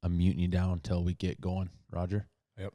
I'm muting you down until we get going, Roger. Yep.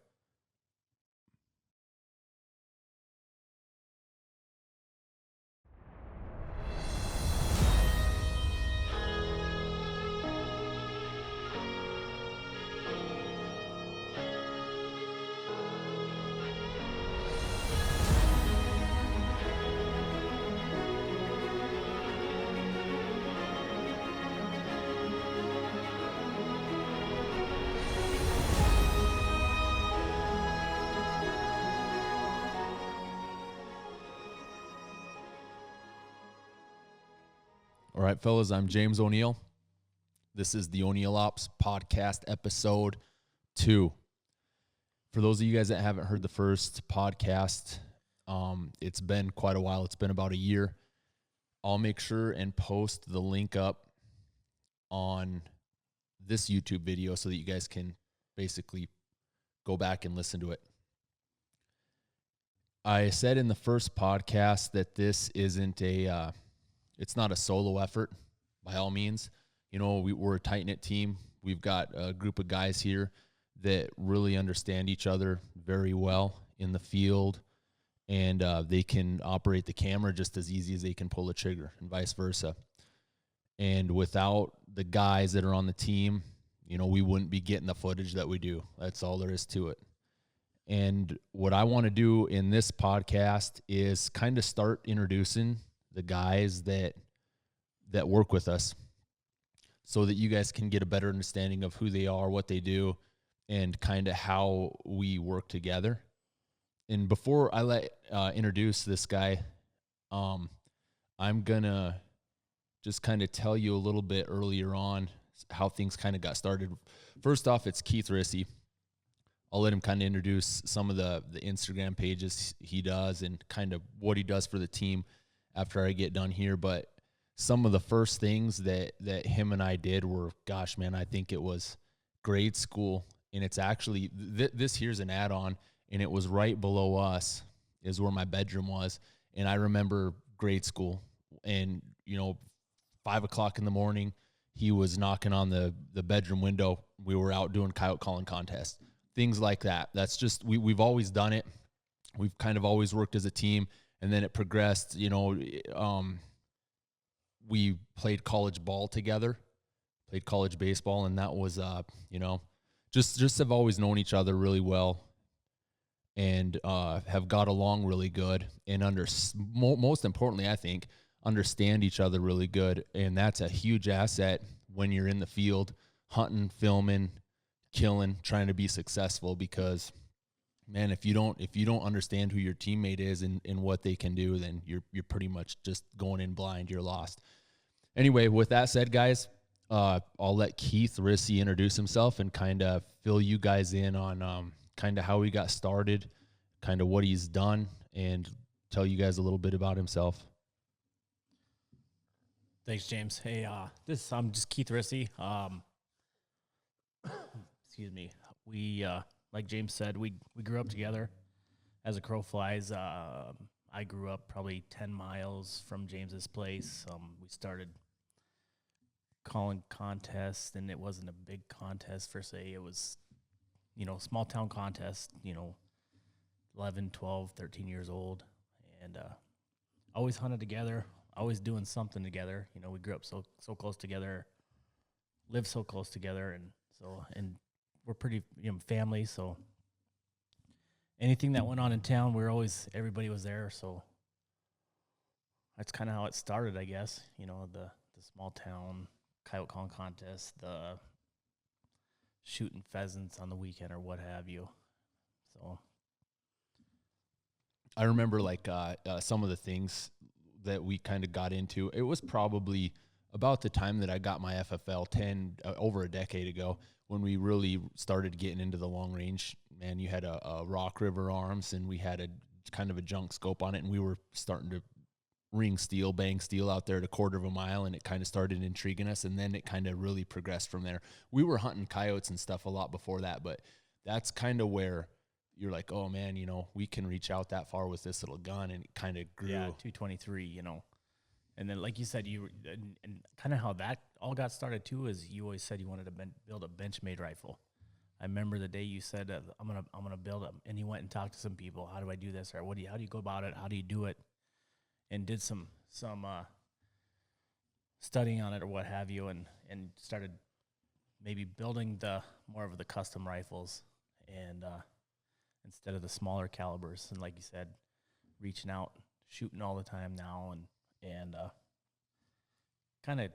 All right, fellas, I'm James O'Neill. This is the O'Neill Ops podcast, episode 2. For those of you guys that haven't heard the first podcast, it's been quite a while. It's been about a year. I'll make sure and post the link up on this YouTube video so that you guys can basically go back and listen to it. I said in the first podcast that this isn't it's not a solo effort by all means. You know, we're a tight-knit team. We've got a group of guys here that really understand each other very well in the field, and they can operate the camera just as easy as they can pull the trigger, and vice versa. And without the guys that are on the team, you know, we wouldn't be getting the footage that we do. That's all there is to it. And what I want to do in this podcast is kind of start introducing the guys that work with us so that you guys can get a better understanding of who they are, what they do, and kind of how we work together. And before I introduce this guy, I'm going to just kind of tell you a little bit earlier on how things kind of got started. First off, it's Keith Risse. I'll let him kind of introduce some of the Instagram pages he does and kind of what he does for the team after I get done here. But some of the first things that him and I did were, gosh, man, I think it was grade school. And it's actually, this here's an add-on, and it was right below us is where my bedroom was. And I remember grade school, and, you know, 5 o'clock in the morning, he was knocking on the bedroom window. We were out doing coyote calling contests, things like that. That's just, we've always done it. We've kind of always worked as a team. And then it progressed, you know, we played college ball together, played college baseball, and that was, you know, just have always known each other really well and have got along really good and most importantly, I think, understand each other really good. And that's a huge asset when you're in the field, hunting, filming, killing, trying to be successful, because man, if you don't understand who your teammate is and what they can do, then you're pretty much just going in blind. You're lost. Anyway, with that said, guys, I'll let Keith Risse introduce himself and kind of fill you guys in on kind of how he got started, kind of what he's done, and tell you guys a little bit about himself. Thanks, James. Hey, I'm just Keith Risse. Excuse me. We like James said, we grew up together as a crow flies. I grew up probably 10 miles from James's place. We started calling contests, and it wasn't a big contest per se. It was, you know, small town contest, you know, 11, 12, 13 years old. And always hunted together, always doing something together. You know, we grew up so close together, lived so close together, and we're pretty, you know, family, so anything that went on in town, everybody was there, so that's kind of how it started, I guess. You know, the small town coyote calling contest, the shooting pheasants on the weekend or what have you. So I remember like some of the things that we kind of got into. It was probably about the time that I got my FFL over a decade ago, when we really started getting into the long range. Man, you had a Rock River arms, and we had a kind of a junk scope on it, and we were starting to bang steel out there at 1/4 of a mile, and it kind of started intriguing us, and then it kind of really progressed from there. We were hunting coyotes and stuff a lot before that, but that's kind of where you're like, oh man, you know, we can reach out that far with this little gun, and it kind of grew. Yeah, 223, you know. And then, like you said, and kind of how that all got started too is you always said you wanted to build a bench-made rifle. I remember the day you said, I'm gonna build them, and you went and talked to some people. How do I do this, or how do you go about it? How do you do it? And did some studying on it or what have you, and started maybe building more of the custom rifles, and instead of the smaller calibers. And like you said, reaching out, shooting all the time now, and kind of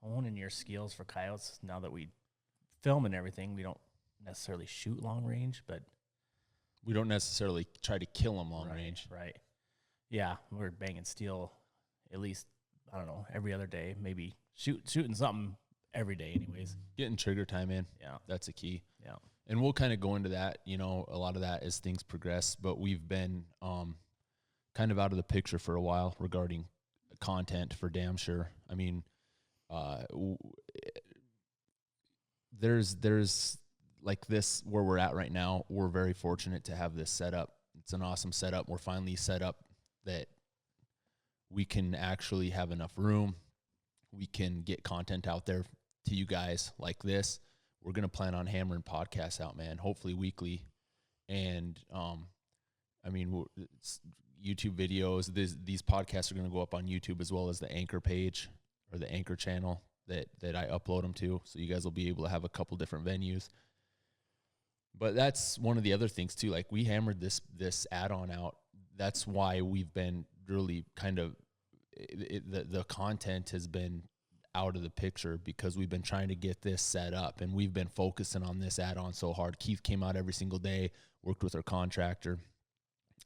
honing your skills for coyotes. Now that we film and everything, we don't necessarily shoot long range, but we don't necessarily try to kill them long range. Right. Yeah, we're banging steel at least, I don't know, every other day, maybe shooting something every day anyways. Getting trigger time in. Yeah. That's a key. Yeah. And we'll kind of go into that, a lot of that as things progress, but we've been kind of out of the picture for a while regarding content for damn sure. I mean, there's like this where we're at right now. We're very fortunate to have this set up. It's an awesome setup. We're finally set up that we can actually have enough room. We can get content out there to you guys like this. We're going to plan on hammering podcasts out, man, hopefully weekly. And, I mean, YouTube videos, these podcasts are going to go up on YouTube as well as the Anchor page or the Anchor channel that I upload them to. So you guys will be able to have a couple different venues. But that's one of the other things too. Like we hammered this add-on out. That's why we've been really kind of, the content has been out of the picture because we've been trying to get this set up and we've been focusing on this add-on so hard. Keith came out every single day, worked with our contractor.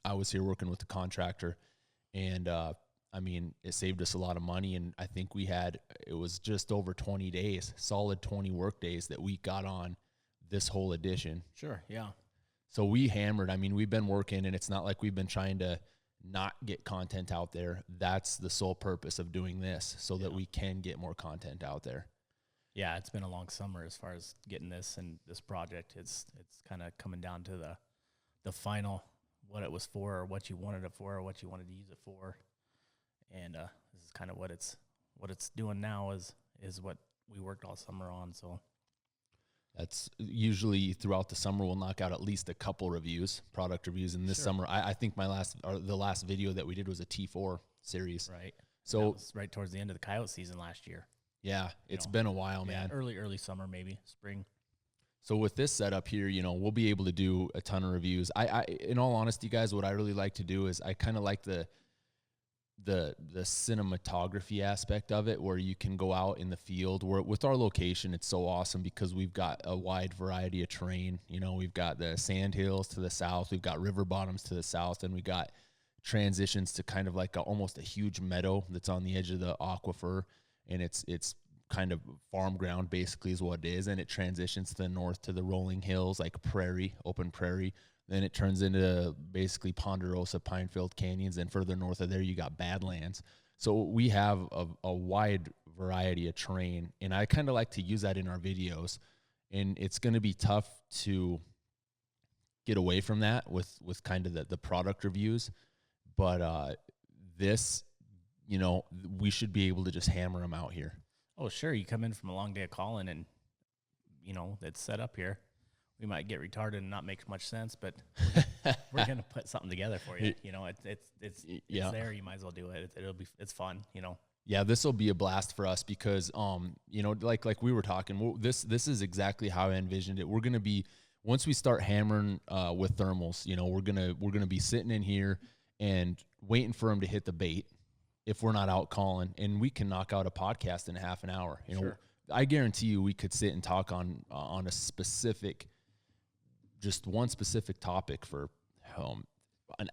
I was here working with the contractor, and I mean, it saved us a lot of money. And I think it was just over 20 days, solid 20 work days that we got on this whole edition. Sure. Yeah. So we hammered. I mean, we've been working, and it's not like we've been trying to not get content out there. That's the sole purpose of doing this, so that we can get more content out there. Yeah, it's been a long summer as far as getting this and this project. It's kind of coming down to the final, what it was for, or what you wanted it for, or what you wanted to use it for. And this is kind of what it's doing now is what we worked all summer on. So that's usually throughout the summer we'll knock out at least a couple reviews, product reviews. And this summer, I think the last video that we did was a T4 series. Right. So that was right towards the end of the coyote season last year. Yeah, it's been a while, man. Early summer, maybe spring. So with this setup here, we'll be able to do a ton of reviews. I in all honesty, guys, what I really like to do is I kind of like the cinematography aspect of it, where you can go out in the field. With our location, it's so awesome because we've got a wide variety of terrain. We've got the sand hills to the south, we've got river bottoms to the south, and we got transitions to kind of like almost a huge meadow that's on the edge of the aquifer, and it's kind of farm ground basically is what it is, and it transitions to the north to the rolling hills, like open prairie. Then it turns into basically Ponderosa, Pinefield Canyons, and further north of there, you got Badlands. So we have a wide variety of terrain, and I kind of like to use that in our videos. And it's going to be tough to get away from that with kind of the product reviews. But this, we should be able to just hammer them out here. Oh, sure. You come in from a long day of calling and, it's set up here. We might get retarded and not make much sense, but we're going to put something together for you. It's there. You might as well do it. It's fun, Yeah, this will be a blast for us because, like we were talking, this is exactly how I envisioned it. We're going to be, once we start hammering with thermals, we're going to be sitting in here and waiting for them to hit the bait if we're not out calling, and we can knock out a podcast in half an hour. Sure. I guarantee you we could sit and talk on a specific, just one specific topic for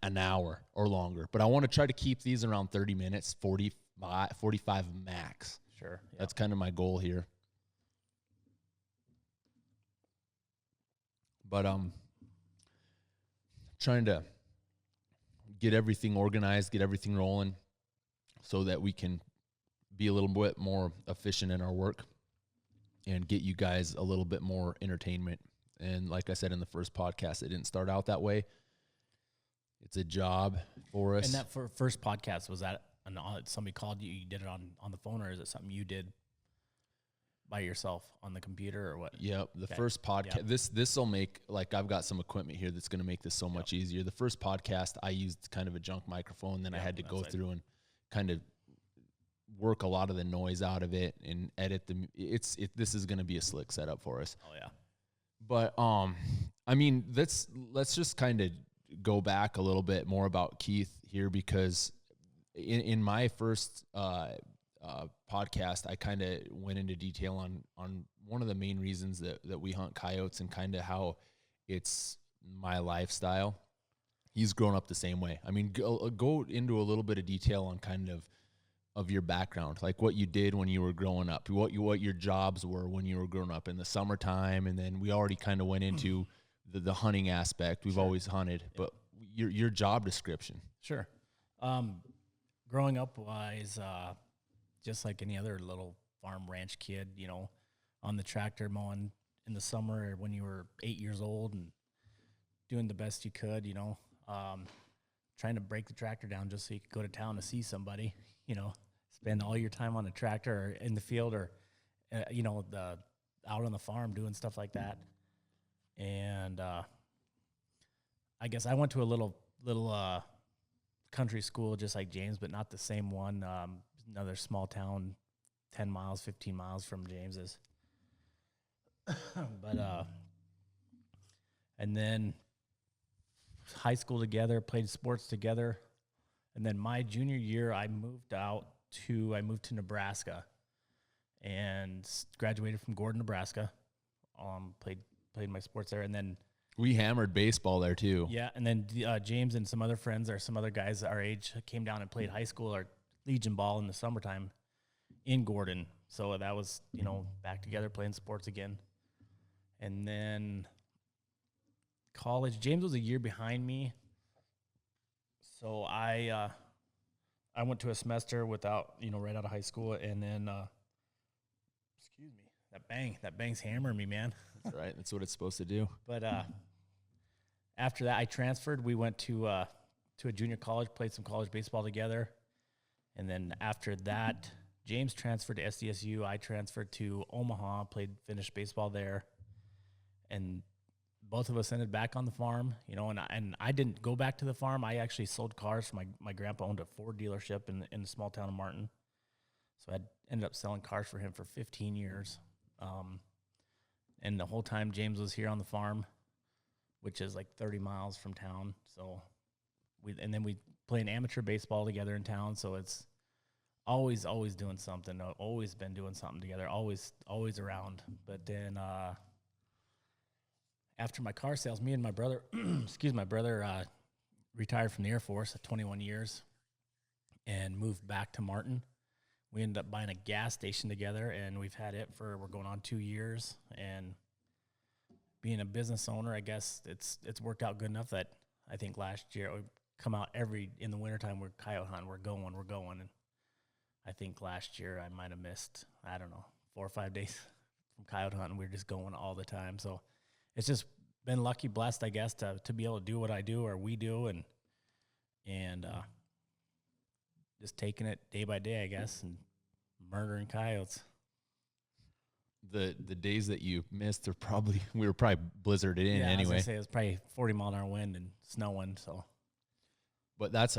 an hour or longer. But I want to try to keep these around 30 minutes, 45 max. Sure. Yep. That's kind of my goal here. But trying to get everything organized, get everything rolling so that we can be a little bit more efficient in our work and get you guys a little bit more entertainment. And like I said in the first podcast, it didn't start out that way. It's a job for us. And that first podcast, was that somebody called you, you did it on the phone, or is it something you did by yourself on the computer or what? Yep. The first podcast, this will make, like, I've got some equipment here that's going to make this so much easier. The first podcast, I used kind of a junk microphone. Then I had to go through and kind of work a lot of the noise out of it and edit this is going to be a slick setup for us. Oh yeah. But, I mean, let's just kind of go back a little bit more about Keith here, because in my first, podcast, I kind of went into detail on one of the main reasons that we hunt coyotes and kind of how it's my lifestyle. He's grown up the same way. I mean, go into a little bit of detail on kind of your background, like what you did when you were growing up, what your jobs were when you were growing up in the summertime, and then we already kind of went into the hunting aspect. We've always hunted, but your job description. Sure. Growing up wise, just like any other little farm ranch kid, you know, on the tractor mowing in the summer when you were 8 years old and doing the best you could, you know, trying to break the tractor down just so you could go to town to see somebody, you know, spend all your time on a tractor or in the field or, you know, out on the farm doing stuff like that. And I guess I went to a little country school just like James, but not the same one. Another small town, 10 miles, 15 miles from James's. But, and then high school together, played sports together. And then my junior year, I moved to Nebraska and graduated from Gordon, Nebraska. Played my sports there. And then we hammered baseball there too. Yeah. And then James and some other friends or some other guys our age came down and played high school or Legion ball in the summertime in Gordon. So that was, you know, back together playing sports again. And then college, James was a year behind me. So I went to a semester without, you know, right out of high school. And then, excuse me, that bang's hammering me, man. That's right. That's what it's supposed to do. But after that, I transferred. We went to a junior college, played some college baseball together. And then after that, James transferred to SDSU. I transferred to Omaha, finished baseball there. And both of us ended back on the farm, you know, and I didn't go back to the farm. I actually sold cars. My grandpa owned a Ford dealership in the small town of Martin. So I ended up selling cars for him for 15 years. And the whole time James was here on the farm, which is like 30 miles from town. So we playing amateur baseball together in town. So it's always doing something. Always been doing something together. Always around. But then after my car sales, me and my brother, my brother retired from the Air Force at 21 years and moved back to Martin. We ended up buying a gas station together, and we're going on 2 years. And being a business owner, I guess it's worked out good enough that I think last year we come out in the wintertime, we're coyote hunting, we're going. And I think last year I might have missed, 4 or 5 days from coyote hunting. We were just going all the time. So it's just been lucky, blessed, I guess, to be able to do what I do or we do, and just taking it day by day, I guess, and murdering coyotes. The days that you missed we were probably blizzarded in anyway. I was gonna say it was probably 40-mile-an-hour wind and snowing. So, but that's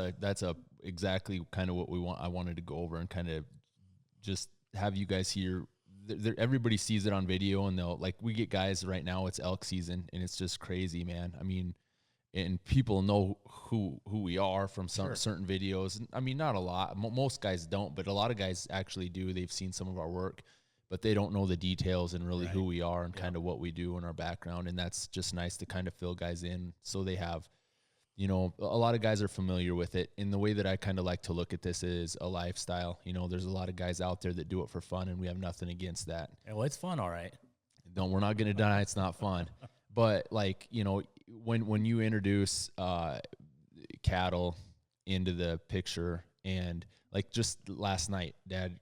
exactly kind of what I wanted to go over and kind of just have you guys here. Everybody sees it on video, and we get guys right now. It's elk season, and it's just crazy, man. I mean, and people know who we are from certain videos. I mean, not a lot. Most guys don't, but a lot of guys actually do. They've seen some of our work, but they don't know the details and really who we are and kind of what we do in our background. And that's just nice to kind of fill guys in so they have, you know, a lot of guys are familiar with it. And the way that I kind of like to look at this is a lifestyle. You know, there's a lot of guys out there that do it for fun, and we have nothing against that. Yeah, well, it's fun, all right. No, we're not going to deny it's not fun. But, like, you know, when you introduce cattle into the picture, and like just last night, dad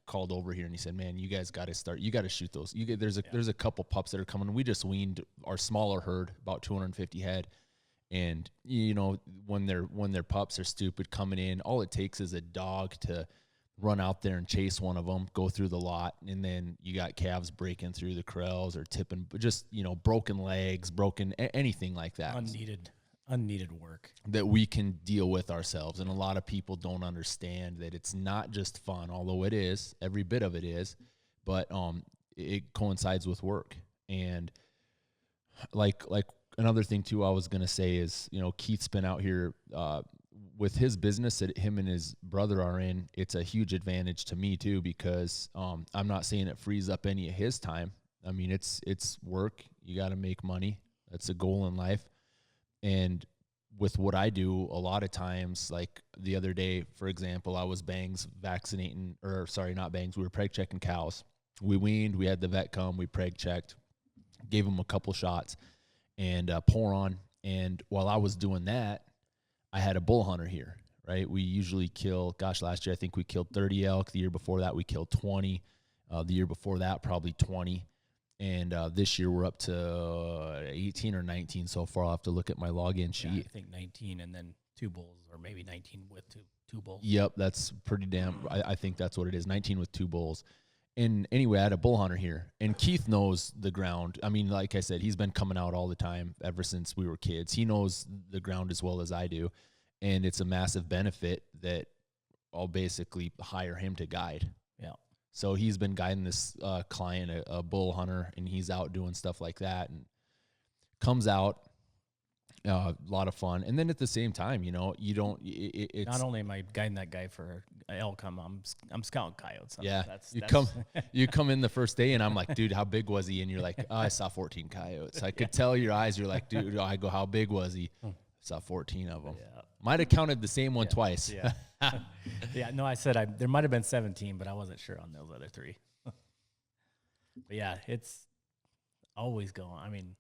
called over here and he said, man, you guys got to start, you got to shoot those. There's a couple pups that are coming. We just weaned our smaller herd, about 250 head. And, you know, when their pups are stupid coming in, all it takes is a dog to run out there and chase one of them, go through the lot, and then you got calves breaking through the corrals or tipping, just, you know, broken legs, anything like that. Unneeded work that we can deal with ourselves. And a lot of people don't understand that it's not just fun, although it is, every bit of it is, but it coincides with work. And like another thing too, I was going to say is, you know, Keith's been out here with his business that him and his brother are in. It's a huge advantage to me too, because I'm not saying it frees up any of his time. I mean, it's work. You got to make money. That's a goal in life. And with what I do, a lot of times, like the other day, for example, I was we were preg checking cows. We weaned, we had the vet come, we preg checked, gave them a couple shots, and pour on. And while I was doing that, I had a bull hunter here, right? We usually kill, last year I think we killed 30 elk. The year before that we killed 20. The year before that probably 20. And this year we're up to 18 or 19 so far. I'll have to look at my login sheet. Yeah, I think 19 and then 2 bulls, or maybe 19 with two bulls. Yep, that's pretty damn. I think that's what it is. 19 with 2 bulls. And anyway, I had a bull hunter here, and Keith knows the ground. I mean, like I said, he's been coming out all the time ever since we were kids. He knows the ground as well as I do, and it's a massive benefit that I'll basically hire him to guide. Yeah. So he's been guiding this client, a bull hunter, and he's out doing stuff like that, and comes out, a lot of fun. And then at the same time, you know, you don't. It's not only am I guiding that guy for elk, I'm scouting coyotes. Yeah, you come in the first day, and I'm like, dude, how big was he? And you're like, oh, I saw 14 coyotes. I could tell your eyes. You're like, dude. I go, how big was he? I saw 14 of them. Yeah. Might have counted the same one twice. Yeah. Yeah. No, I said there might have been 17, but I wasn't sure on those other 3. But yeah, it's always going. I mean,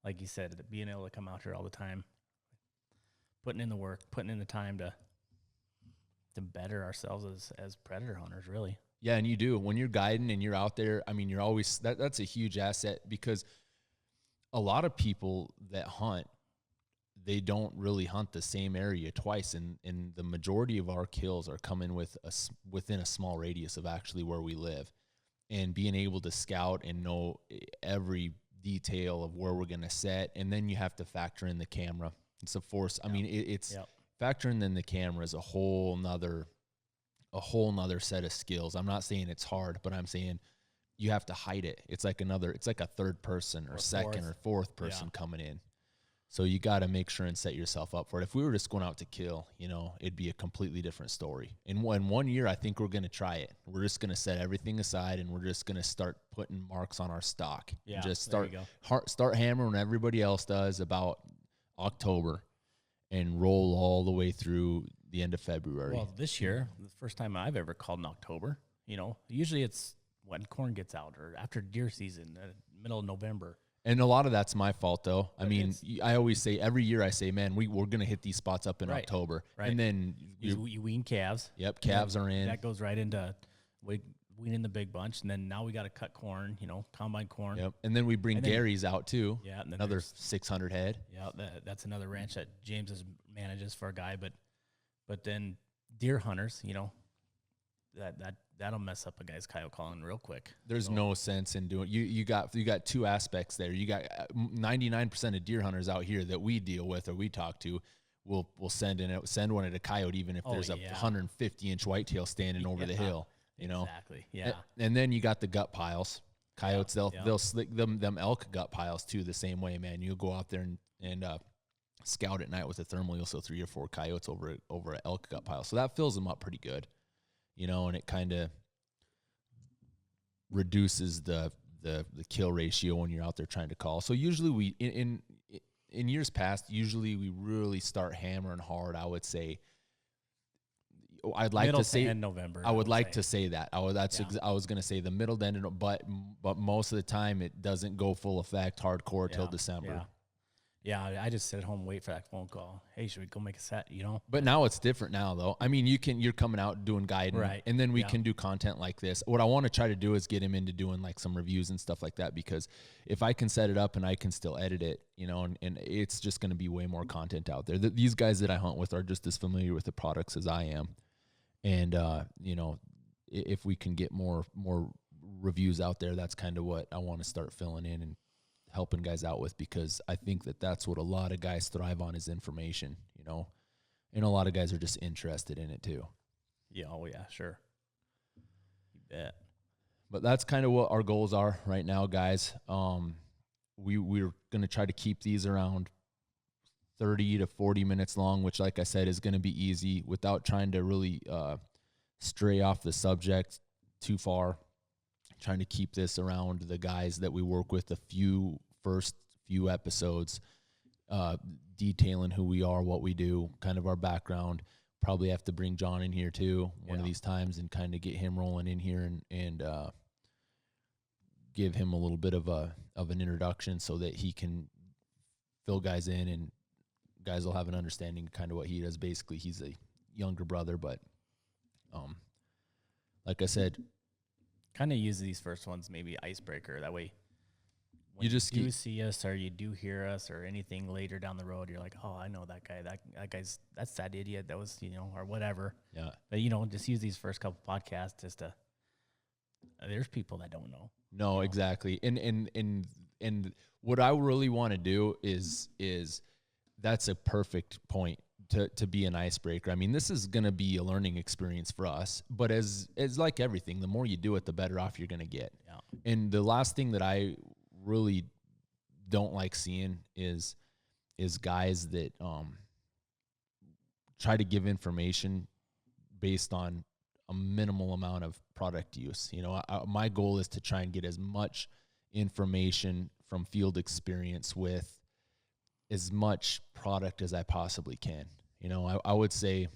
like you said, being able to come out here all the time, putting in the work, putting in the time to better ourselves as predator hunters, really. Yeah, and you do. When you're guiding and you're out there, I mean, you're always that's a huge asset, because a lot of people that hunt, they don't really hunt the same area twice, and the majority of our kills are coming within a small radius of actually where we live, and being able to scout and know every detail of where we're going to set. And then you have to factor in the camera. It's a force. I mean, it's factoring in the camera is a whole nother set of skills. I'm not saying it's hard, but I'm saying you have to hide it. It's like a third person or second or fourth person coming in. So you got to make sure and set yourself up for it. If we were just going out to kill, you know, it'd be a completely different story. In 1 year, I think we're going to try it. We're just going to set everything aside, and we're just going to start putting marks on our stock. Yeah, and just start hammering when everybody else does about October, and roll all the way through the end of February. Well, this year, the first time I've ever called in October, you know, usually it's when corn gets out or after deer season, middle of November. And a lot of that's my fault, though. I mean, I always say, every year I say, man, we're going to hit these spots up in October. Right. And then you wean calves. Yep, calves are in. That goes right into weaning the big bunch. And then now we got to cut corn, you know, combine corn. Yep. And then we bring Gary's out, too. Yeah. And then another 600 head. Yeah, that's another ranch that James manages for a guy. But then deer hunters, you know, that'll mess up a guy's coyote calling real quick. There's no sense in doing. You got 2 aspects there. You got 99% of deer hunters out here that we deal with or we talk to will send one at a coyote, even if there's a 150-inch whitetail standing over the hill. You know exactly. Yeah. And then you got the gut piles. Coyotes, they'll slick them elk gut piles too the same way, man. You'll go out there and scout at night with a thermal. You'll see 3 or 4 coyotes over an elk gut pile. So that fills them up pretty good. You know, and it kind of reduces the kill ratio when you're out there trying to call. So usually we in years past, usually we really start hammering hard. I would say, I'd like middle to say end November. I would like to say that. I was going to say the middle to end, but most of the time it doesn't go full effect hardcore till December. Yeah, I just sit at home and wait for that phone call. Hey, should we go make a set? You know. But now it's different now, though. I mean, you're coming out doing guiding, Right. and then we can do content like this. What I want to try to do is get him into doing like some reviews and stuff like that, because if I can set it up and I can still edit it, you know, and it's just going to be way more content out there. These guys that I hunt with are just as familiar with the products as I am, and you know, if we can get more reviews out there, that's kind of what I want to start filling in and helping guys out with, because I think that that's what a lot of guys thrive on is information, you know, and a lot of guys are just interested in it too. Yeah. Oh yeah, sure. You bet. But that's kind of what our goals are right now, guys. We're going to try to keep these around 30 to 40 minutes long, which, like I said, is going to be easy without trying to really stray off the subject too far. Trying to keep this around the guys that we work with, first few episodes, detailing who we are, what we do, kind of our background. Probably have to bring John in here too one of these times and kind of get him rolling in here and give him a little bit of an introduction so that he can fill guys in and guys will have an understanding of kind of what he does. Basically, he's a younger brother, but like I said, kind of use these first ones maybe icebreaker. That way, when you just do see us or you do hear us or anything later down the road, you're like, oh, I know that guy. That guy's that's that idiot that was, you know, or whatever. Yeah. But you know, just use these first couple podcasts just to. There's people that don't know. No, you know? exactly. And what I really want to do is that's a perfect point to be an icebreaker. I mean, this is going to be a learning experience for us, but as like everything, the more you do it, the better off you're going to get. Yeah. And the last thing that I really don't like seeing is guys that try to give information based on a minimal amount of product use. You know, my goal is to try and get as much information from field experience with as much product as I possibly can. You know, I would say,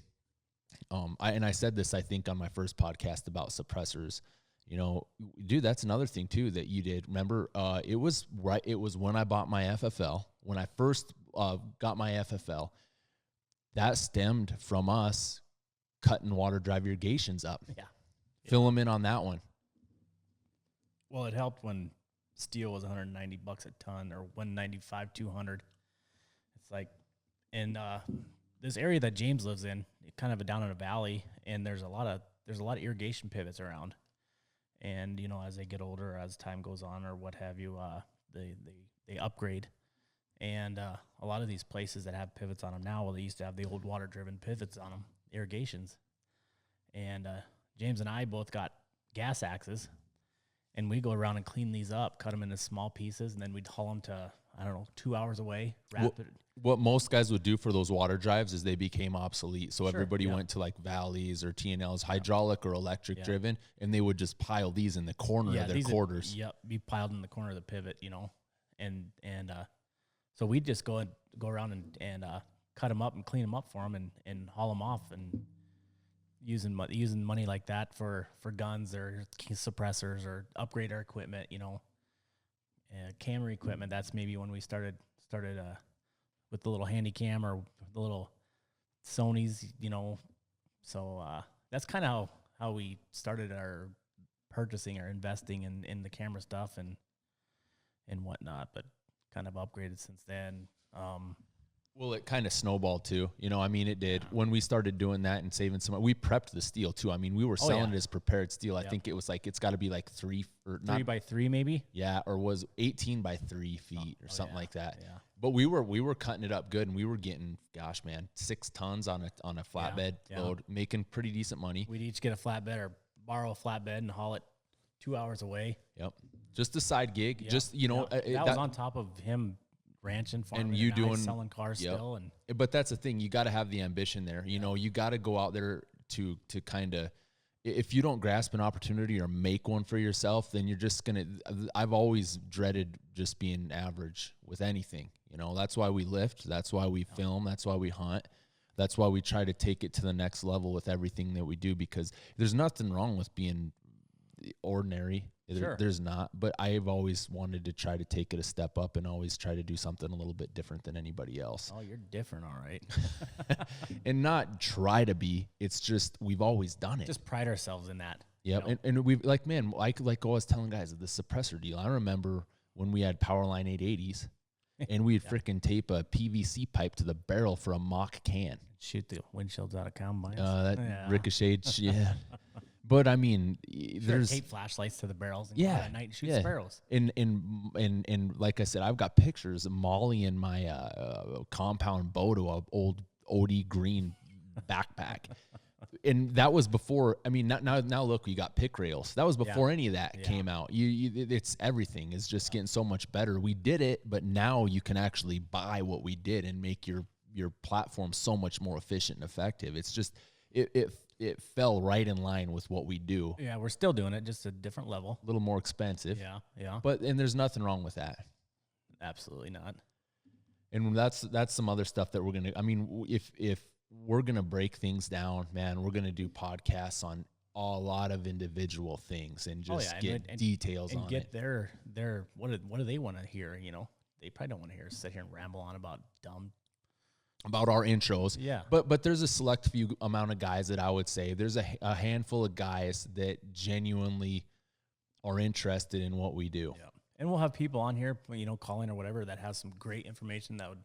I said this, I think, on my first podcast about suppressors. You know, dude, that's another thing too that you did. Remember, it was when I bought my FFL, when I first got my FFL, that stemmed from us cutting water drive irrigations up. Yeah. Fill them in on that one. Well, it helped when steel was $190 a ton or 195, 200. It's like, and this area that James lives in, kind of down in a valley, and there's a lot of irrigation pivots around. And you know, as they get older, as time goes on, or what have you, they upgrade. And a lot of these places that have pivots on them now, well, they used to have the old water-driven pivots on them, irrigations. And James and I both got gas axes, and we go around and clean these up, cut them into small pieces, and then we'd haul them to, I don't know, 2 hours away, wrap it. What most guys would do for those water drives is they became obsolete. So everybody went to like Valleys or T&Ls, hydraulic or electric driven, and they would just pile these in the corner of their quarters. Be piled in the corner of the pivot, you know. And so we'd just go around and cut them up and clean them up for them and haul them off, and using money like that for guns or suppressors or upgrade our equipment, you know. Camera equipment, that's maybe when we started with the little handy cam or the little Sonys, you know. So that's kind of how we started our purchasing or investing in the camera stuff and whatnot, but kind of upgraded since then. Well, it kind of snowballed too. You know, I mean, it did. When we started doing that and saving some money, we prepped the steel too. I mean, we were selling it as prepared steel. I think it was like, it's got to be like 3 by 3 maybe. Yeah. Or was 18 by 3 feet or something like that. Yeah. But we were cutting it up good, and we were getting, gosh, man, 6 tons on a flatbed load, making pretty decent money. We'd each get a flatbed or borrow a flatbed and haul it 2 hours away. Yep. Just a side gig. Yep. Just, you know, that was on top of him ranching, farming, and you doing selling cars still. And but that's the thing, you got to have the ambition there. You know, you got to go out there to kind of, if you don't grasp an opportunity or make one for yourself, then you're just gonna. I've always dreaded just being average with anything. You know, that's why we lift. That's why we film. That's why we hunt. That's why we try to take it to the next level with everything that we do, because there's nothing wrong with being ordinary. Sure. There's not, but I've always wanted to try to take it a step up and always try to do something a little bit different than anybody else. Oh, you're different, all right. And not try to be. It's just we've always done it. Just pride ourselves in that. Yep. And we've like, man, I was telling guys the suppressor deal. I remember when we had Powerline 880s and we'd freaking tape a PVC pipe to the barrel for a mock can. Shoot the windshields out of combines. Ricocheted. Yeah. But I mean, there's tape flashlights to the barrels and go out at night and shoot sparrows. And like I said, I've got pictures of Molly in my compound boat to an old OD green backpack. And that was before. I mean, now look, you got pick rails. That was before any of that came out. It's everything is just getting so much better. We did it, but now you can actually buy what we did and make your platform so much more efficient and effective. It's just it fell right in line with what we do. Yeah, we're still doing it, just a different level. A little more expensive. Yeah. And there's nothing wrong with that. Absolutely not. And that's some other stuff that we're gonna. I mean, if we're gonna break things down, man, we're gonna do podcasts on a lot of individual things and just get details on it. And get their what do they want to hear? You know, they probably don't want to hear us sit here and ramble on about our intros. Yeah. But there's a select few amount of guys that I would say there's a handful of guys that genuinely are interested in what we do. Yeah. And we'll have people on here, you know, calling or whatever that has some great information that would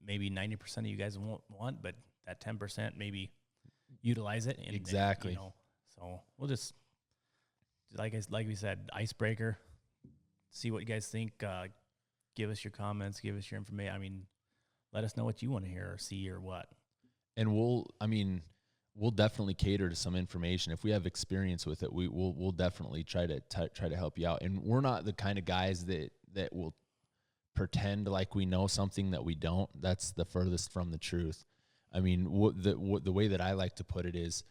maybe 90% of you guys won't want, but that 10% maybe utilize it. Exactly. And, you know, so we'll just, like we said, icebreaker, see what you guys think. Give us your comments, give us your information. I mean, let us know what you want to hear or see or what. And we'll definitely cater to some information. If we have experience with it, we'll definitely try to help you out. And we're not the kind of guys that will pretend like we know something that we don't. That's the furthest from the truth. I mean, the way that I like to put it is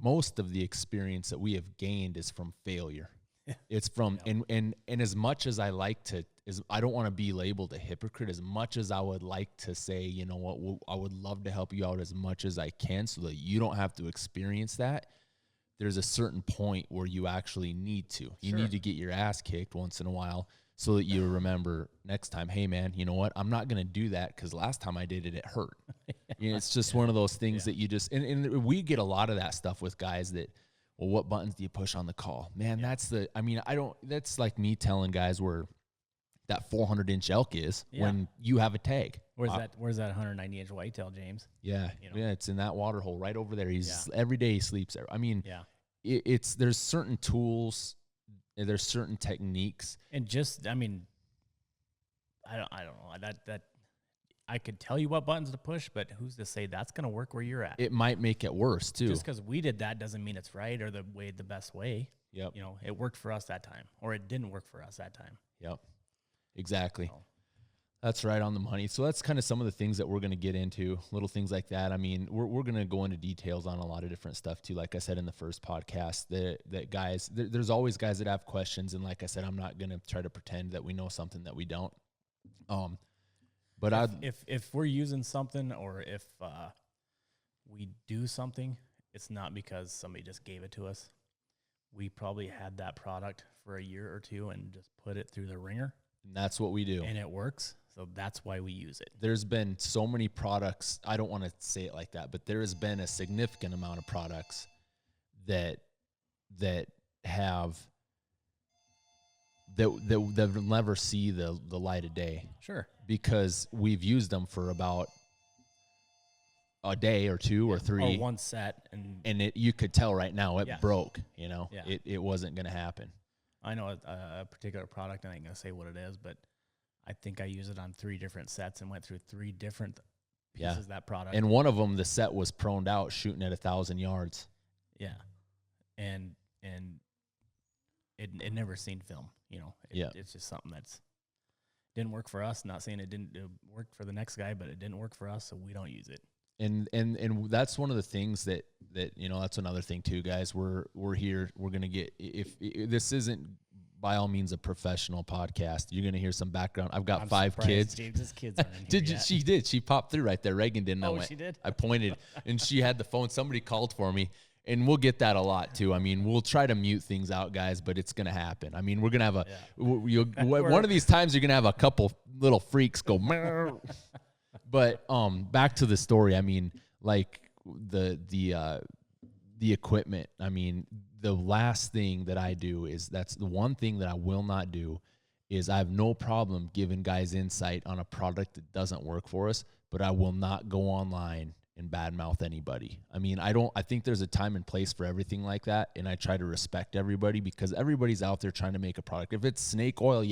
most of the experience that we have gained is from failure. It's from, and as much as I like to, I don't want to be labeled a hypocrite, as much as I would like to say, you know what, I would love to help you out as much as I can so that you don't have to experience that. There's a certain point where you actually need to. You need to get your ass kicked once in a while so that you remember next time, hey, man, you know what? I'm not going to do that because last time I did it, it hurt. You know, it's just one of those things that you just, and we get a lot of that stuff with guys that, well, what buttons do you push on the call? Man, that's like me telling guys where that 400-inch elk is when you have a tag. Where's that 190-inch whitetail, James? Yeah, you know? Yeah, it's in that water hole right over there. Every day he sleeps there. I mean, there's certain tools, there's certain techniques. And just, I mean, I don't know. That I could tell you what buttons to push, but who's to say that's going to work where you're at? It might make it worse, too. Just because we did that doesn't mean it's right or the best way. Yep. You know, it worked for us that time, or it didn't work for us that time. Yep. Exactly. So. That's right on the money. So that's kind of some of the things that we're going to get into, little things like that. I mean, we're going to go into details on a lot of different stuff, too. Like I said in the first podcast, that guys, there's always guys that have questions. And like I said, I'm not going to try to pretend that we know something that we don't. But if we're using something or if we do something, it's not because somebody just gave it to us. We probably had that product for a year or two and just put it through the ringer. And that's what we do. And it works. So that's why we use it. There's been so many products. I don't want to say it like that, but there has been a significant amount of products that have that will never see the light of day. Sure. Because we've used them for about a day or two or three. Or one set. And you could tell right now it broke, you know. Yeah. It wasn't going to happen. I know a particular product, and I ain't going to say what it is, but I think I use it on 3 different sets and went through 3 different pieces of that product. And one of them, the set was proned out shooting at 1,000 yards. Yeah. And it never seen film, you know. It's just something that's didn't work for us. Not saying it didn't work for the next guy, but it didn't work for us, so we don't use it. And that's one of the things that you know, that's another thing too, guys. We're here. We're gonna get, if this isn't by all means a professional podcast, you're gonna hear some background. I've got 5 kids. James's kids aren't in here yet. She did. She popped through right there. Reagan didn't know. She did. I pointed, and she had the phone. Somebody called for me, And we'll get that a lot too. I mean, we'll try to mute things out, guys, but it's going to happen. I mean, we're going to have one of these times you're going to have a couple little freaks go, but back to the story. I mean, like the equipment. I mean, the last thing that I do that's the one thing that I will not do is I have no problem giving guys insight on a product that doesn't work for us, but I will not go online and badmouth anybody. I mean, I think there's a time and place for everything like that, and I try to respect everybody because everybody's out there trying to make a product. If it's snake oil,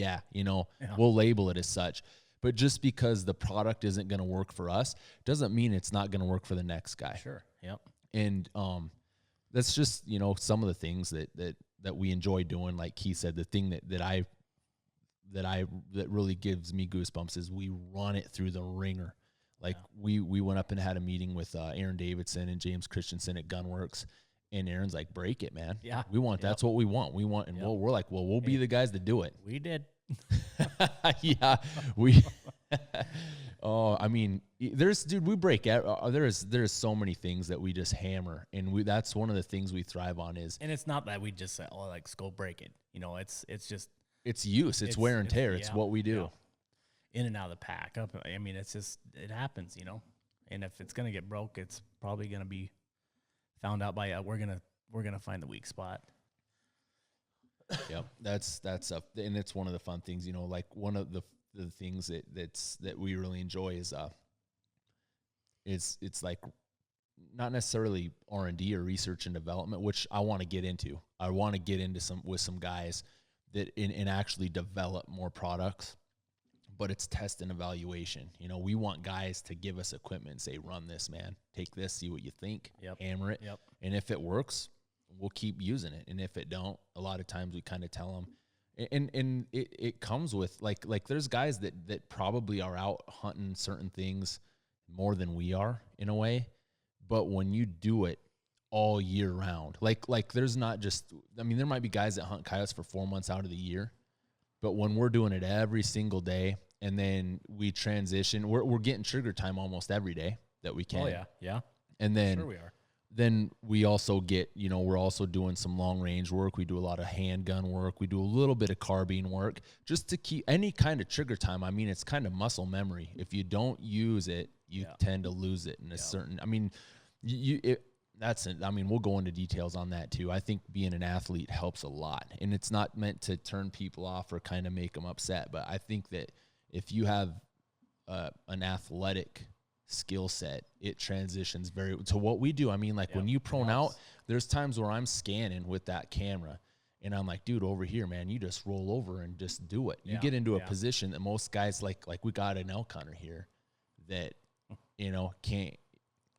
we'll label it as such. But just because the product isn't going to work for us doesn't mean it's not going to work for the next guy. Sure. Yep. And that's just, some of the things that we enjoy doing. Like Keith said, the thing that really gives me goosebumps is we run it through the ringer. Like we went up and had a meeting with Aaron Davidson and James Christensen at Gunworks, and Aaron's like, break it, man. Yeah. We want, that's what we want. And we're like, well, we'll be the guys that do it. We did. Yeah. I mean, we break out. There's so many things that we just hammer, and that's one of the things we thrive on is. And it's not that we just say, oh, like, go break it. It's just. It's use. It's wear and tear. It's what we do. Yeah. In and out of the pack. I mean, it happens, And if it's gonna get broke, it's probably gonna be found out by we're gonna find the weak spot. Yep, that's and it's one of the fun things, like one of the things that we really enjoy is it's like not necessarily R&D or research and development, which I want to get into. I want to get into with some guys that and actually develop more products. But it's test and evaluation. We want guys to give us equipment and say, run this, man. Take this, see what you think, hammer it. Yep. And if it works, we'll keep using it. And if it don't, a lot of times we kind of tell them. And it comes with, like there's guys that probably are out hunting certain things more than we are in a way. But when you do it all year round, like there's not just, I mean, there might be guys that hunt coyotes for 4 months out of the year. But when we're doing it every single day, and then we transition, we're getting trigger time almost every day that we can. Oh yeah, yeah. And then sure we are. Then we also get, we're also doing some long range work. We do a lot of handgun work. We do a little bit of carbine work just to keep any kind of trigger time. I mean, it's kind of muscle memory. If you don't use it, you tend to lose it in a certain. I mean, we'll go into details on that too. I think being an athlete helps a lot, and it's not meant to turn people off or kind of make them upset. But I think that if you have an athletic skill set, it transitions to what we do. I mean, like when you prone out, there's times where I'm scanning with that camera, and I'm like, dude, over here, man, you just roll over and just do it. You get into a position that most guys like we got an elk hunter here that can't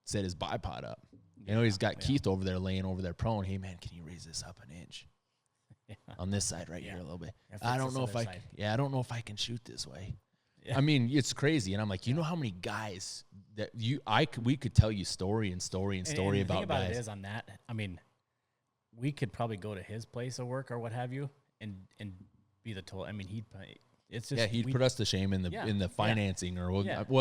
set his bipod up. He's got Keith over there laying over there prone. Hey, man, can you raise this up an inch on this side right here a little bit? I don't know if I don't know if I can shoot this way. Yeah. I mean, it's crazy. And I'm like, you know how many guys that we could tell you story and story and story and about the thing about guys. It is on that, I mean, we could probably go to his place of work or what have you and be the total. I mean, he'd put us to shame in the financing or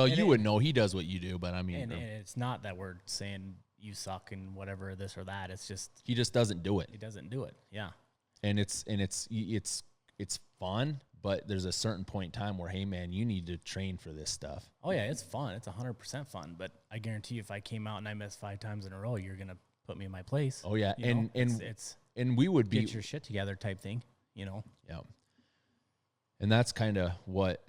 you would know he does what you do, but I mean, and it's not that we're saying you suck and whatever this or that. It's just he just doesn't do it. He doesn't do it. Yeah. And it's fun, but there's a certain point in time where, hey man, you need to train for this stuff. Oh yeah, it's fun. It's 100% fun. But I guarantee you, if I came out and I missed 5 times in a row, you're gonna put me in my place. Oh yeah, and we would get your shit together type thing. Yeah. And that's kind of what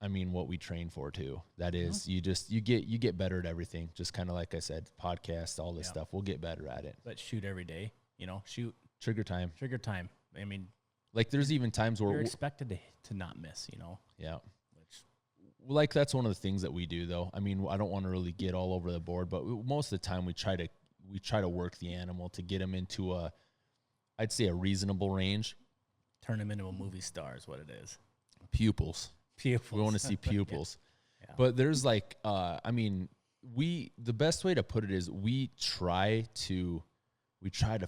we train for too. That is, you get better at everything. Just kind of like I said, podcasts, all this stuff. We'll get better at it. But shoot every day. Shoot. Trigger time. I mean, like there's even times where you're expected to not miss. Yeah. Like that's one of the things that we do, though. I mean, I don't want to really get all over the board, but most of the time we try to work the animal to get him into I'd say a reasonable range. Turn him into a movie star is what it is. Pupils. We want to see pupils. Yeah. But there's the best way to put it is we try to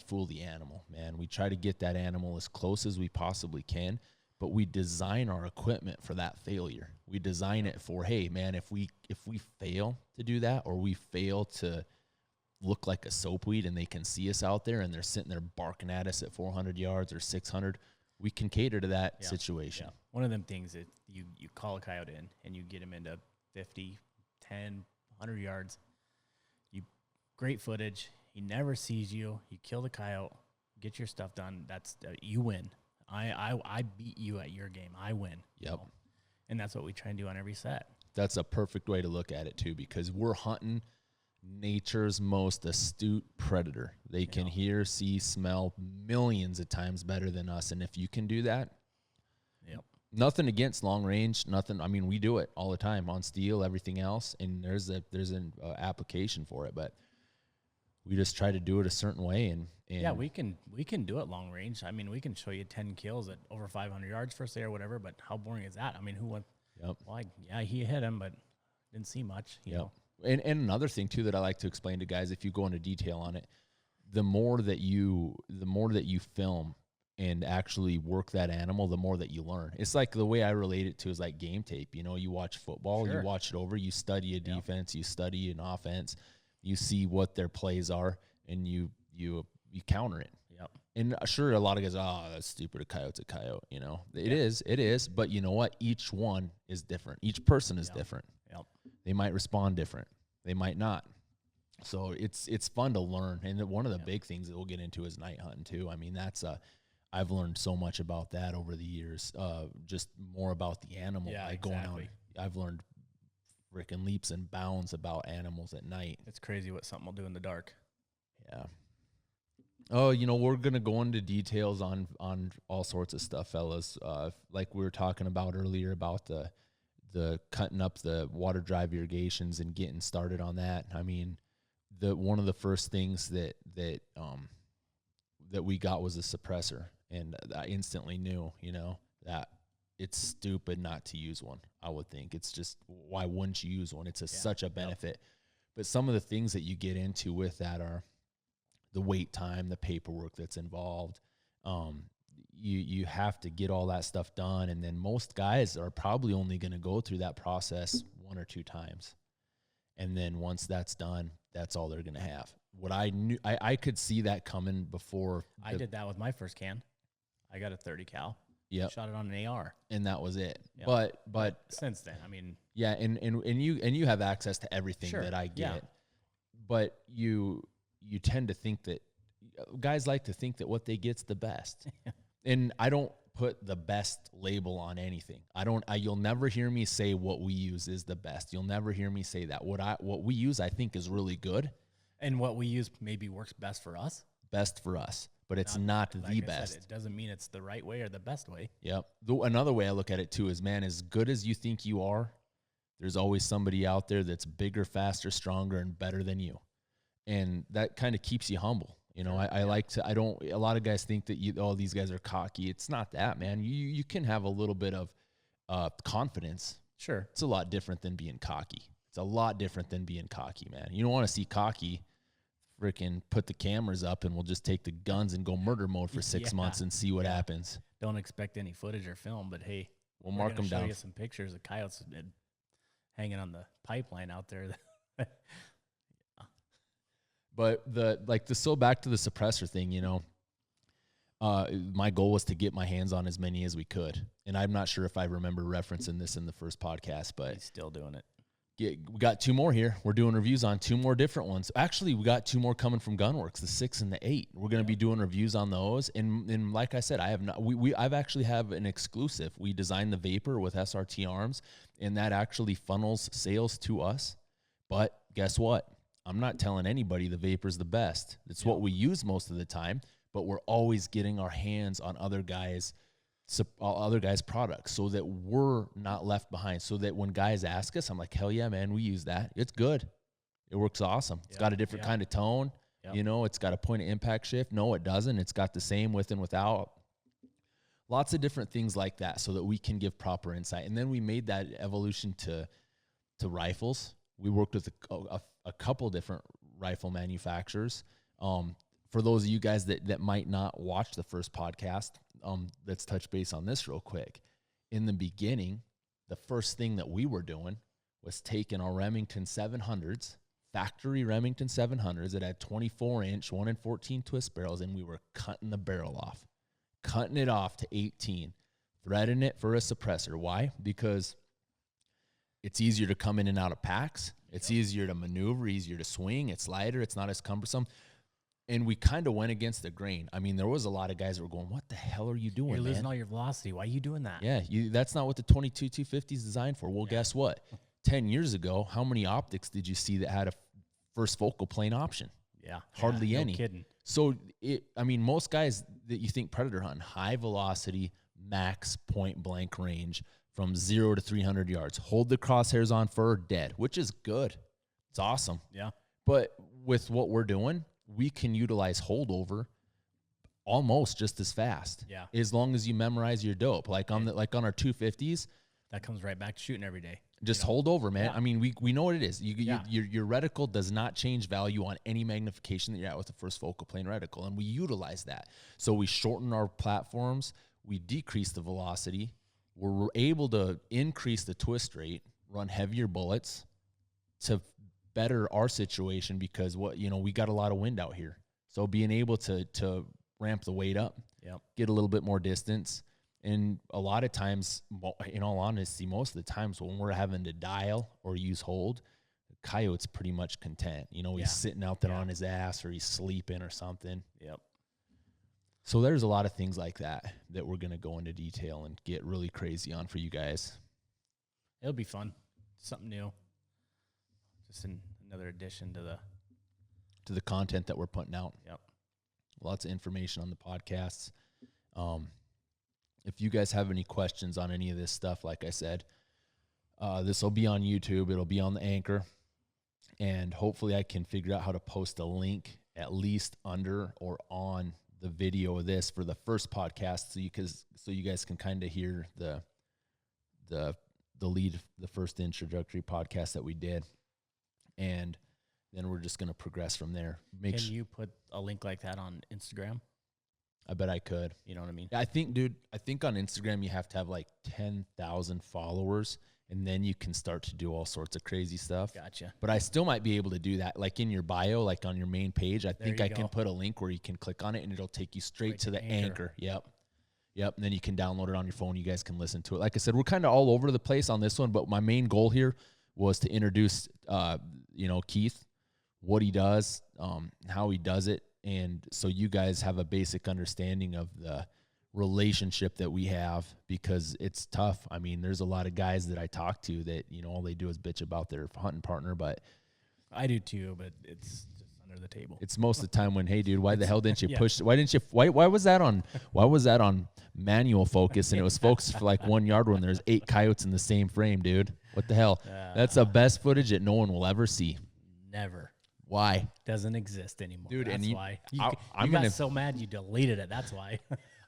fool the animal, man. We try to get that animal as close as we possibly can, but we design our equipment for that failure. We design it for, hey, man, if we fail to do that or we fail to look like a soapweed and they can see us out there and they're sitting there barking at us at 400 yards or 600, we can cater to that situation. Yeah. One of them things that you call a coyote in and you get him into 50, 10, 100 yards. Great footage. He never sees you. You kill the coyote, get your stuff done. That's you win. I beat you at your game. I win. Yep. know? And that's what we try and do on every set. That's a perfect way to look at it too, because we're hunting nature's most astute predator. They can hear, see, smell millions of times better than us. And if you can do that, nothing against long range, nothing. I mean, we do it all the time on steel, everything else. And there's an application for it, but we just try to do it a certain way. And yeah, we can do it long range. I mean, we can show you 10 kills at over 500 yards for say or whatever, but how boring is that? I mean, who went? Well, he hit him, but didn't see much, you know. And another thing too that I like to explain to guys, if you go into detail on it, the more that you film and actually work that animal, the more that you learn. It's like the way I relate it to is like game tape. You know, you watch football, you watch it over, you study a defense, you study an offense, you see what their plays are, and you counter it. And sure, a lot of guys, that's stupid. A coyote's a coyote. You know, it is. But you know what? Each one is different. Each person is different. They might respond different. They might not. So it's fun to learn. And one of the big things that we'll get into is night hunting too. I mean, I've learned so much about that over the years. Just more about the animal. Going out. I've learned freaking leaps and bounds about animals at night. It's crazy what something will do in the dark. Yeah. Oh, you know, we're going to go into details on all sorts of stuff, fellas. Like we were talking about earlier about the cutting up the water drive irrigations and getting started on that. I mean, one of the first things that we got was a suppressor, and I instantly knew, you know, that it's stupid not to use one. I would think it's just, why wouldn't you use one? It's such a benefit. But some of the things that you get into with that are the wait time, the paperwork that's involved. You have to get all that stuff done, and then most guys are probably only going to go through that process 1 or 2 times, and then once that's done, that's all they're going to have. What I knew, I could see that coming before. I did that with my first can. I got a 30 cal. Shot it on an AR, and that was it. But since then, I mean, and you have access to everything that I get, but you tend to think that guys like to think that what they get's the best. And I don't put the best label on anything. You'll never hear me say what we use is the best. You'll never hear me say that. What we use, I think, is really good. And what we use maybe works best for us. Best for us, but it's not the best. It doesn't mean it's the right way or the best way. Yep. Another way I look at it too is, man, as good as you think you are, there's always somebody out there that's bigger, faster, stronger, and better than you. And that kind of keeps you humble. You know, a lot of guys think that these guys are cocky. It's not that, man. You can have a little bit of confidence. Sure. It's a lot different than being cocky. It's a lot different than being cocky, man. You don't want to see cocky freaking put the cameras up and we'll just take the guns and go murder mode for 6 months and see what happens. Don't expect any footage or film, but hey, we'll mark them down. Show you some pictures of coyotes hanging on the pipeline out there. But so back to the suppressor thing, you know, my goal was to get my hands on as many as we could. And I'm not sure if I remember referencing this in the first podcast, but he's still doing it. We got 2 more here. We're doing reviews on 2 more different ones. Actually, we got 2 more coming from Gunworks, the 6 and the 8. We're going to be doing reviews on those. And like I said, I've actually have an exclusive. We designed the Vapor with SRT arms, and that actually funnels sales to us. But guess what? I'm not telling anybody the Vapor's the best. It's what we use most of the time, but we're always getting our hands on other guys' products so that we're not left behind. So that when guys ask us, I'm like, hell yeah, man, we use that. It's good. It works awesome. It's got a different kind of tone. You know, it's got a point of impact shift. No, it doesn't. It's got the same with and without. Lots of different things like that so that we can give proper insight. And then we made that evolution to rifles. We worked with a couple different rifle manufacturers. For those of you guys that might not watch the first podcast, let's touch base on this real quick. In the beginning, the first thing that we were doing was taking our Remington 700s, factory Remington 700s that had 24-inch 1 in 14 twist barrels, and we were cutting the barrel off, cutting it off to 18, threading it for a suppressor. Why? Because it's easier to come in and out of packs. It's easier to maneuver, easier to swing. It's lighter. It's not as cumbersome. And we kind of went against the grain. I mean, there was a lot of guys that were going, what the hell are you doing, You're losing man? all your velocity. Why are you doing that? Yeah, that's not what the 22 250 is designed for. Well, guess what? 10 years ago, how many optics did you see that had a first focal plane option? Yeah. Hardly any. No kidding. So, most guys that you think predator hunt, high velocity, max point blank range from 0 to 300 yards. Hold the crosshairs on for dead, which is good. It's awesome. Yeah. But with what we're doing, we can utilize holdover almost just as fast. Yeah. As long as you memorize your dope. Like on our 250s. That comes right back to shooting every day. Just hold over, man. Yeah. I mean, we know what it is. Your reticle does not change value on any magnification that you're at with the first focal plane reticle, and we utilize that. So we shorten our platforms. We decrease the velocity. We're able to increase the twist rate, run heavier bullets to better our situation because we got a lot of wind out here. So being able to ramp the weight up, get a little bit more distance. And a lot of times, in all honesty, most of the times when we're having to dial or use hold, the coyote's pretty much content. He's sitting out there on his ass or he's sleeping or something. Yep. So there's a lot of things like that we're going to go into detail and get really crazy on for you guys. It'll be fun. Something new. Just another addition to the content that we're putting out. Yep. Lots of information on the podcasts. If you guys have any questions on any of this stuff, like I said, this will be on YouTube. It'll be on the Anchor. And hopefully I can figure out how to post a link at least under or on the video of this for the first podcast so you guys can kind of hear the first introductory podcast that we did. And then we're just going to progress from there. Can you put a link like that on Instagram? I bet I could. You know what I mean? I think on Instagram you have to have like 10,000 followers, and then you can start to do all sorts of crazy stuff. Gotcha. But I still might be able to do that. Like in your bio, like on your main page, I think I can put a link where you can click on it, and it'll take you straight to the Anchor. Yep. And then you can download it on your phone. You guys can listen to it. Like I said, we're kind of all over the place on this one, but my main goal here was to introduce, Keith, what he does, how he does it. And so you guys have a basic understanding of the relationship that we have, because it's tough. I mean, there's a lot of guys that I talk to that, all they do is bitch about their hunting partner, but I do too, but it's just under the table. It's most of the time when, hey dude, why the hell didn't you push? Why was that on manual focus and it was focused for like 1 yard when there's 8 coyotes in the same frame, dude? What the hell? That's the best footage that no one will ever see. Never. Why? Doesn't exist anymore. Dude, that's and why. I'm got so mad you deleted it. That's why.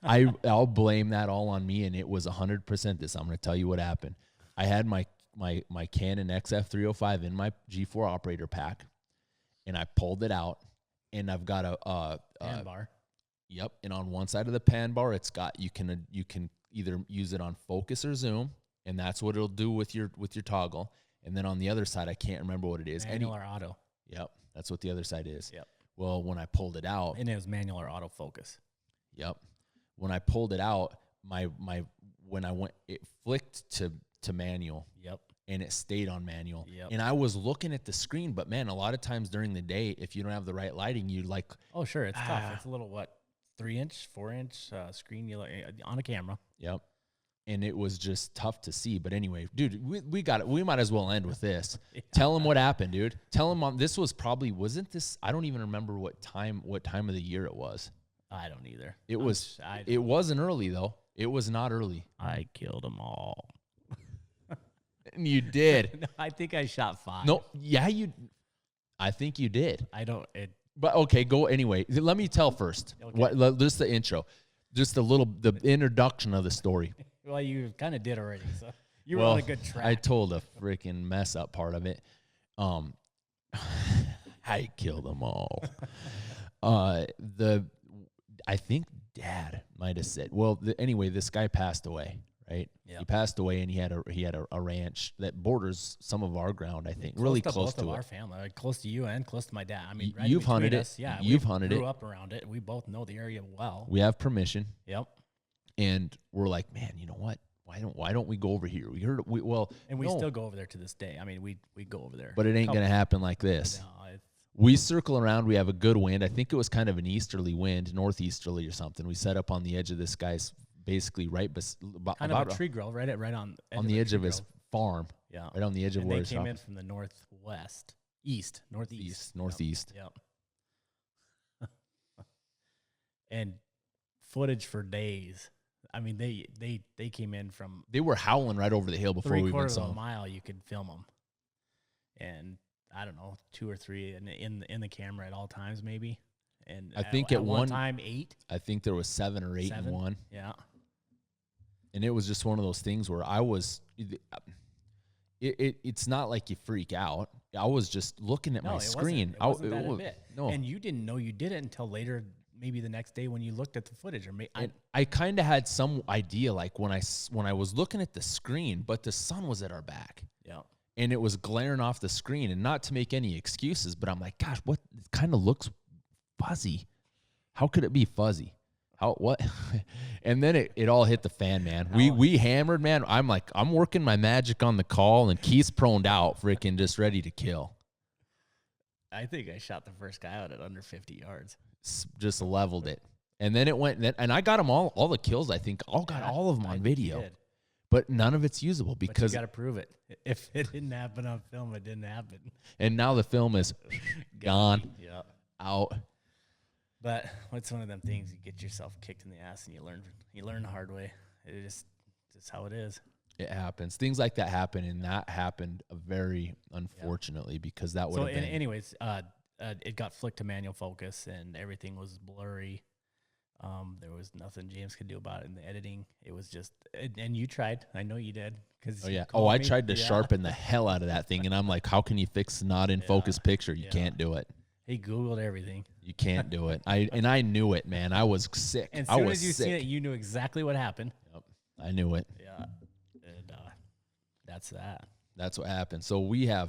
I'll blame that all on me, and it was 100% this. I'm going to tell you what happened. I had my Canon XF305 in my G4 operator pack, and I pulled it out, and I've got a pan bar. Yep, and on one side of the pan bar, it's got you can either use it on focus or zoom, and that's what it'll do with your toggle. And then on the other side, I can't remember what it is. Manual or auto. Yep, that's what the other side is. Yep. Well, when I pulled it out, and it was manual or autofocus. Yep. When I pulled it out, it flicked to manual. Yep. And it stayed on manual. Yep. And I was looking at the screen, but man, a lot of times during the day, if you don't have the right lighting, you like. Oh, sure, it's tough. It's a little 3-inch, 4-inch screen you on a camera. Yep. And it was just tough to see. But anyway, dude, we got it. We might as well end with this. Yeah. Tell him what happened, dude. Tell him this was probably, wasn't this, I don't even remember what time of the year it was. I don't either. It wasn't early though. It was not early. I killed them all. And you did. No, I think I shot 5. No, yeah, I think you did. But okay, go anyway. Let me tell first. Okay. Just the intro. Just the introduction of the story. Well, you kind of did already, so you were on a good track. I told a freaking mess up part of it. I killed them all. I think Dad might have said. Well, anyway, this guy passed away, right? Yeah. He passed away, and he had a ranch that borders some of our ground, I think, really close both to of it. our family, like close to you and close to my dad. I mean, right You've in between hunted it. us, yeah, You've we hunted it. grew up around it. We both know the area well. We have permission. Yep. And we're like, man, you know what? Why don't we go over here? We heard we still go over there to this day. I mean, we go over there. But it ain't gonna happen like this. No, we circle around. We have a good wind. I think it was kind of an easterly wind, northeasterly or something. We set up on the edge of this guy's, basically about a tree grove, right on the edge of his farm. Yeah, right on the edge of where they came in from the northwest, northeast. Yep. And footage for days. I mean, they came in from. They were howling right over the hill before we even saw them. 3/4 of a mile. You could film them, and I don't know, 2 or 3 in the camera at all times, maybe. And I think at one time 8. I think there was 7 or 8 in one. Yeah. And it was just one of those things where I was. It's not like you freak out. I was just looking at my screen. It wasn't that a bit. No. And you didn't know you did it until later. Maybe the next day when you looked at the footage, I kind of had some idea, like when I was looking at the screen, but the sun was at our back. Yeah. And it was glaring off the screen, and not to make any excuses, but I'm like, gosh, what? It kind of looks fuzzy. How could it be fuzzy? What? And then it all hit the fan, man. We hammered, man. I'm like, I'm working my magic on the call, and Keith's proned out, freaking just ready to kill. I think I shot the first guy out at under 50 yards. Just leveled it. And then it went, and I got them all the kills, I think. Got all of them on video. But none of it's usable because you got to prove it. If it didn't happen on film, it didn't happen. And now the film is gone, out. But it's one of them things, you get yourself kicked in the ass and you learn the hard way. It just how it is. It happens. Things like that happen, and that happened very unfortunately because that would have been. Anyways, it got flicked to manual focus and everything was blurry. There was nothing James could do about it in the editing. It was just, and you tried. I know you did. I tried to sharpen the hell out of that thing, and I'm like, how can you fix not in focus picture? You can't do it. He Googled everything. You can't do it. I knew it, man. I was sick. And as soon as you seen it, you knew exactly what happened. Yep. I knew it. Yeah. And that's that. That's what happened. So I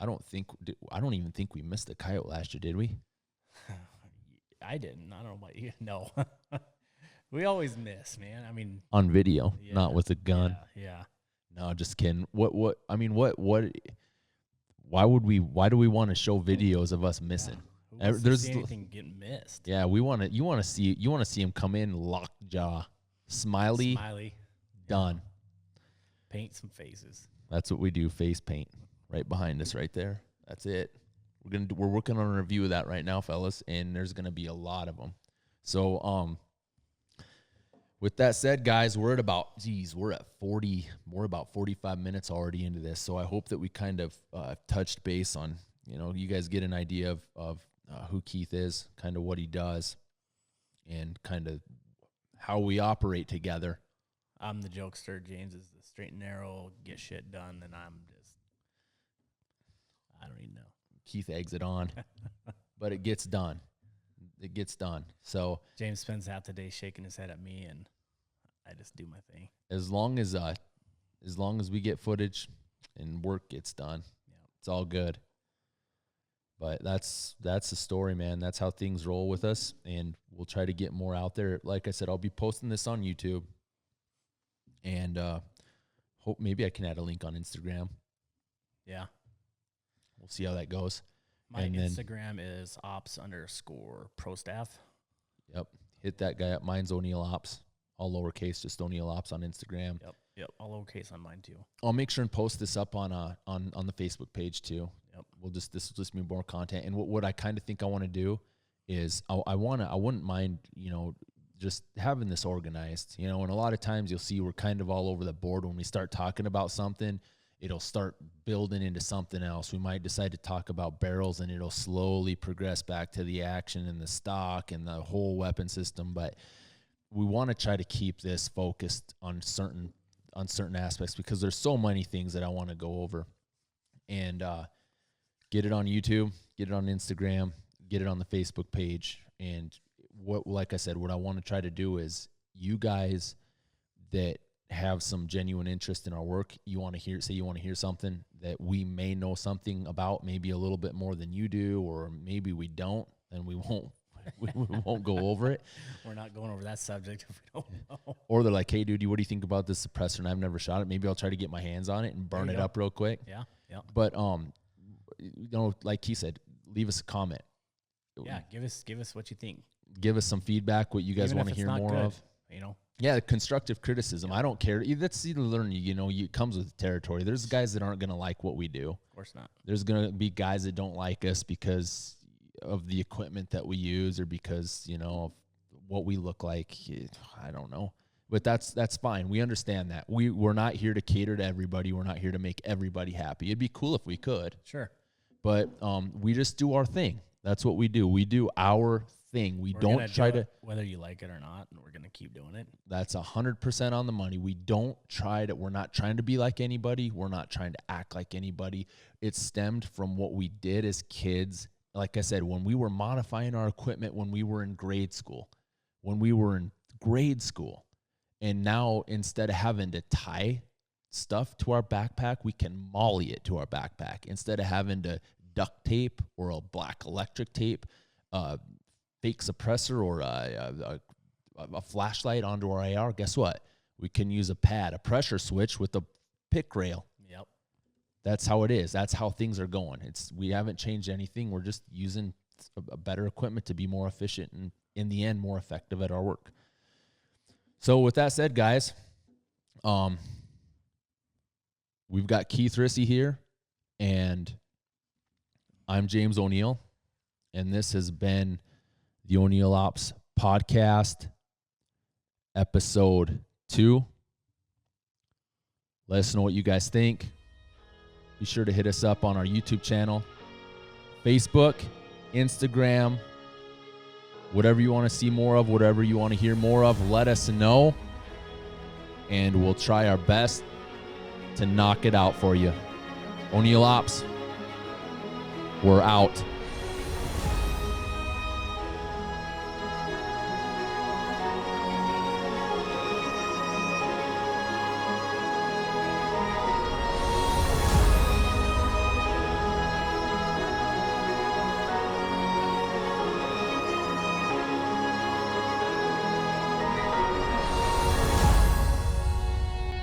don't even think we missed the coyote last year, did we? I didn't. I don't know about you. No. We always miss, man. I mean, on video, not with a gun. Yeah. No, just kidding. What I mean, what why do we want to show videos of us missing? There's anything getting missed. Yeah, you want to see him come in lockjaw, smiley, done. Paint some faces. That's what we do, face paint. Right behind us right there. That's it. We're working on a review of that right now, fellas, and there's going to be a lot of them. So with that said, guys, we're at 40, we're about 45 minutes already into this. So I hope that we kind of touched base on, you guys get an idea of who Keith is, kind of what he does, and kind of how we operate together. I'm the jokester. James is the straight and narrow, get shit done, and I don't even know. Keith eggs it on, but it gets done. It gets done. So James spends half the day shaking his head at me, and I just do my thing. As long as we get footage and work gets done, it's all good. But that's the story, man. That's how things roll with us, and we'll try to get more out there. Like I said, I'll be posting this on YouTube, and hope maybe I can add a link on Instagram. Yeah. We'll see how that goes. My Instagram is ops_pro staff. Yep. Hit that guy up. Mine's O'Neill Ops. All lowercase, just O'Neill Ops on Instagram. Yep. All lowercase on mine too. I'll make sure and post this up on the Facebook page too. Yep. This will just be more content. And what I kind of think I want to do is I wouldn't mind, just having this organized, and a lot of times you'll see we're kind of all over the board when we start talking about something. It'll start building into something else. We might decide to talk about barrels, and it'll slowly progress back to the action and the stock and the whole weapon system. But we want to try to keep this focused on certain aspects because there's so many things that I want to go over. And get it on YouTube, get it on Instagram, get it on the Facebook page. And like I said, what I want to try to do is you guys that have some genuine interest in our work, you want to hear something that we may know something about, maybe a little bit more than you do, or maybe we don't, and we won't go over it. We're not going over that subject if we don't know. Or they're like, hey, dude, what do you think about this suppressor? And I've never shot it. Maybe I'll try to get my hands on it and burn it up real quick. Yeah. But, like he said, leave us a comment. Yeah, give us what you think. Give us some feedback, what you guys want to hear more of. Yeah, constructive criticism. Yeah. I don't care. That's either learning, it comes with territory. There's guys that aren't going to like what we do. Of course not. There's going to be guys that don't like us because of the equipment that we use or because, of what we look like. I don't know. But that's fine. We understand that. We're not here to cater to everybody. We're not here to make everybody happy. It'd be cool if we could. Sure. But we just do our thing. That's what we do. We do our thing. We're don't try to, whether you like it or not, and we're going to keep doing it. That's 100% on the money. We're not trying to be like anybody. We're not trying to act like anybody. It stemmed from what we did as kids. Like I said, when we were modifying our equipment, when we were in grade school, and now instead of having to tie stuff to our backpack, we can molly it to our backpack. Instead of having to duct tape or a black electric tape, fake suppressor or a flashlight onto our AR, guess what? We can use a pad, a pressure switch with a pick rail. Yep. That's how it is. That's how things are going. We haven't changed anything. We're just using a better equipment to be more efficient and, in the end, more effective at our work. So with that said, guys, we've got Keith Risse here, and I'm James O'Neill, and this has been the O'Neill Ops Podcast, Episode 2. Let us know what you guys think. Be sure to hit us up on our YouTube channel, Facebook, Instagram, whatever you want to see more of, whatever you want to hear more of, let us know, and we'll try our best to knock it out for you. O'Neill Ops, we're out.